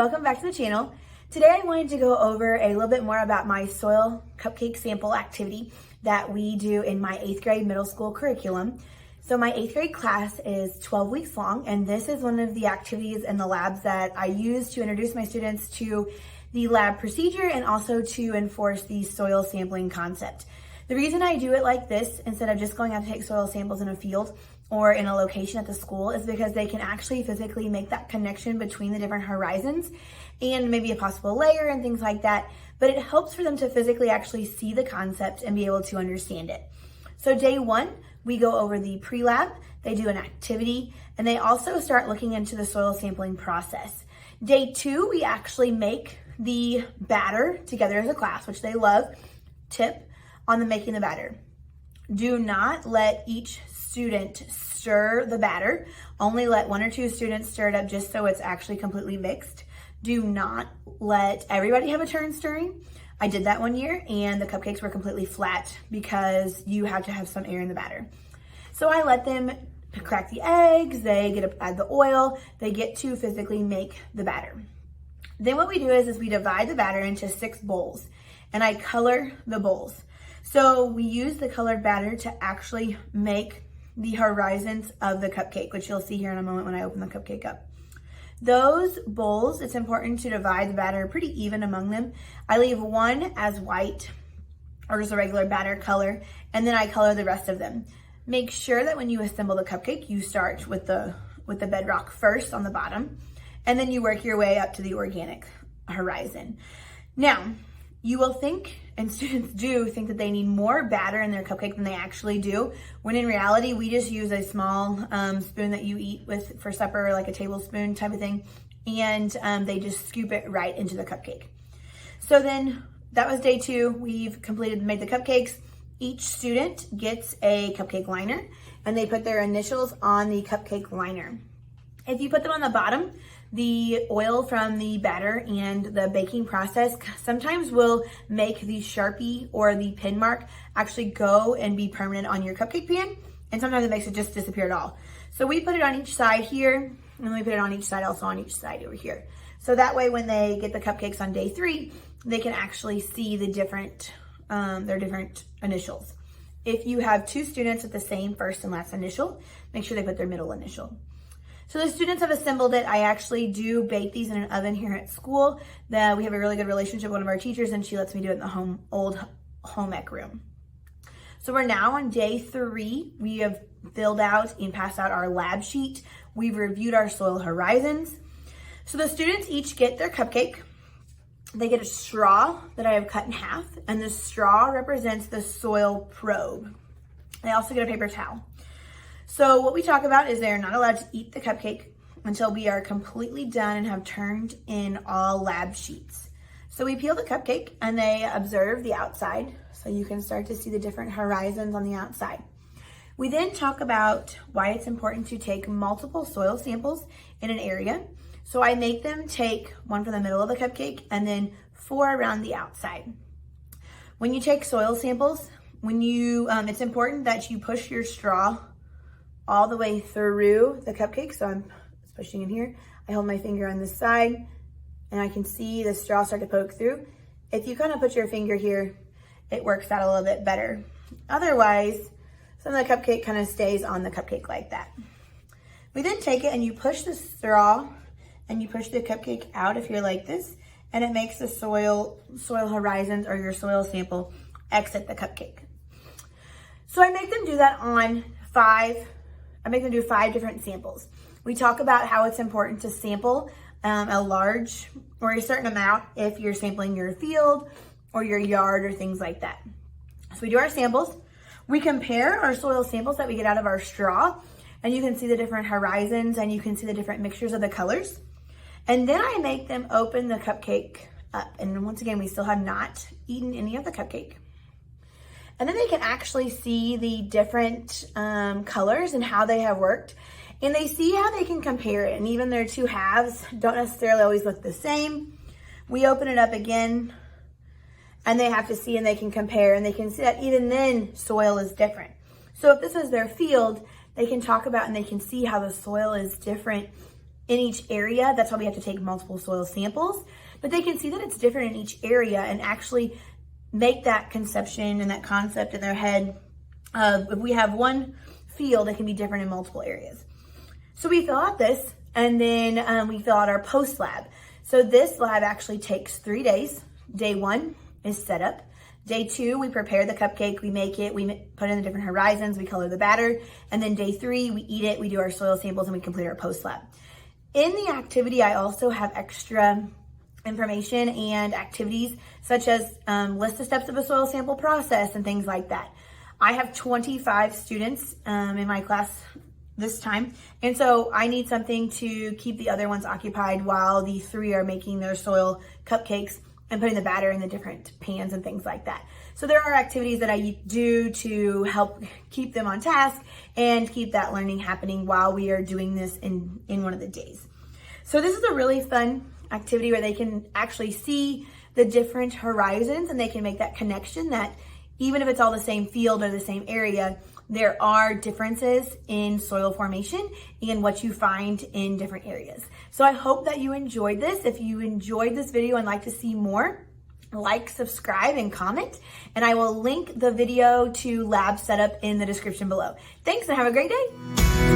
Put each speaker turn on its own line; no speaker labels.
welcome back to the channel. Today I wanted to go over a little bit more about my soil cupcake sample activity that we do in my 8th grade middle school curriculum. So my 8th grade class is 12 weeks long, and this is one of the activities in the labs that I use to introduce my students to the lab procedure and also to enforce the soil sampling concept. The reason I do it like this, instead of just going out to take soil samples in a field or in a location at the school, is because they can actually physically make that connection between the different horizons and maybe a possible layer and things like that. But it helps for them to physically actually see the concept and be able to understand it. So day one, we go over the pre-lab, they do an activity, and they also start looking into the soil sampling process. Day two, we actually make the batter together as a class, which they love. Tip on the making the batter: do not let each student stir the batter. Only let 1 or 2 students stir it up just so it's actually completely mixed. Do not let everybody have a turn stirring. I did that one year and the cupcakes were completely flat because you have to have some air in the batter. So I let them crack the eggs, they get to add the oil, they get to physically make the batter. Then what we do is we divide the batter into 6 bowls and I color the bowls. So we use the colored batter to actually make the horizons of the cupcake, which you'll see here in a moment when I open the cupcake up. Those bowls, it's important to divide the batter pretty even among them. I leave one as white or just a regular batter color, and then I color the rest of them. Make sure that when you assemble the cupcake, you start with the bedrock first on the bottom, and then you work your way up to the organic horizon. Now, you will think, and students do think, that they need more batter in their cupcake than they actually do, when in reality, we just use a small spoon that you eat with for supper, like a tablespoon type of thing, and they just scoop it right into the cupcake. So then that was day two. We've made the cupcakes. Each student gets a cupcake liner, and they put their initials on the cupcake liner. If you put them on the bottom, the oil from the batter and the baking process sometimes will make the Sharpie or the pin mark actually go and be permanent on your cupcake pan, and sometimes it makes it just disappear at all. So we put it on each side here, and then we put it on each side, also on each side over here. So that way when they get the cupcakes on day 3, they can actually see the different, their different initials. If you have 2 students with the same first and last initial, make sure they put their middle initial. So the students have assembled it. I actually do bake these in an oven here at school. We have a really good relationship with one of our teachers, and she lets me do it in the old home ec room. So we're now on day 3. We have filled out and passed out our lab sheet. We've reviewed our soil horizons. So the students each get their cupcake. They get a straw that I have cut in half, and the straw represents the soil probe. They also get a paper towel. So what we talk about is they're not allowed to eat the cupcake until we are completely done and have turned in all lab sheets. So we peel the cupcake and they observe the outside, so you can start to see the different horizons on the outside. We then talk about why it's important to take multiple soil samples in an area. So I make them take 1 from the middle of the cupcake and then 4 around the outside. When you take soil samples, it's important that you push your straw all the way through the cupcake. So I'm pushing in here. I hold my finger on this side and I can see the straw start to poke through. If you kind of put your finger here, it works out a little bit better. Otherwise, some of the cupcake kind of stays on the cupcake like that. We then take it and you push the straw and you push the cupcake out if you're like this, and it makes the soil horizons or your soil sample exit the cupcake. So I make them do that on 5. I make them do 5 different samples. We talk about how it's important to sample a large or a certain amount if you're sampling your field or your yard or things like that. So we do our samples. We compare our soil samples that we get out of our straw, and you can see the different horizons and you can see the different mixtures of the colors. And then I make them open the cupcake up. And once again, we still have not eaten any of the cupcake. And then they can actually see the different colors and how they have worked. And they see how they can compare it. And even their 2 halves don't necessarily always look the same. We open it up again and they have to see and they can compare. And they can see that even then soil is different. So if this is their field, they can talk about and they can see how the soil is different in each area. That's why we have to take multiple soil samples, but they can see that it's different in each area and actually make that conception and that concept in their head of if we have one field, it can be different in multiple areas. So we fill out this, and then we fill out our post lab. So this lab actually takes 3 days. Day 1 is setup. Day 2, we prepare the cupcake, we make it, we put in the different horizons, we color the batter, and then day 3, we eat it, we do our soil samples, and we complete our post lab. In the activity, I also have extra information and activities such as list the steps of a soil sample process and things like that. I have 25 students in my class this time, and so I need something to keep the other ones occupied while the 3 are making their soil cupcakes and putting the batter in the different pans and things like that. So there are activities that I do to help keep them on task and keep that learning happening while we are doing this in one of the days. So this is a really fun activity where they can actually see the different horizons and they can make that connection that even if it's all the same field or the same area, there are differences in soil formation and what you find in different areas. So I hope that you enjoyed this. If you enjoyed this video and like to see more, like, subscribe, and comment. And I will link the video to lab setup in the description below. Thanks and have a great day.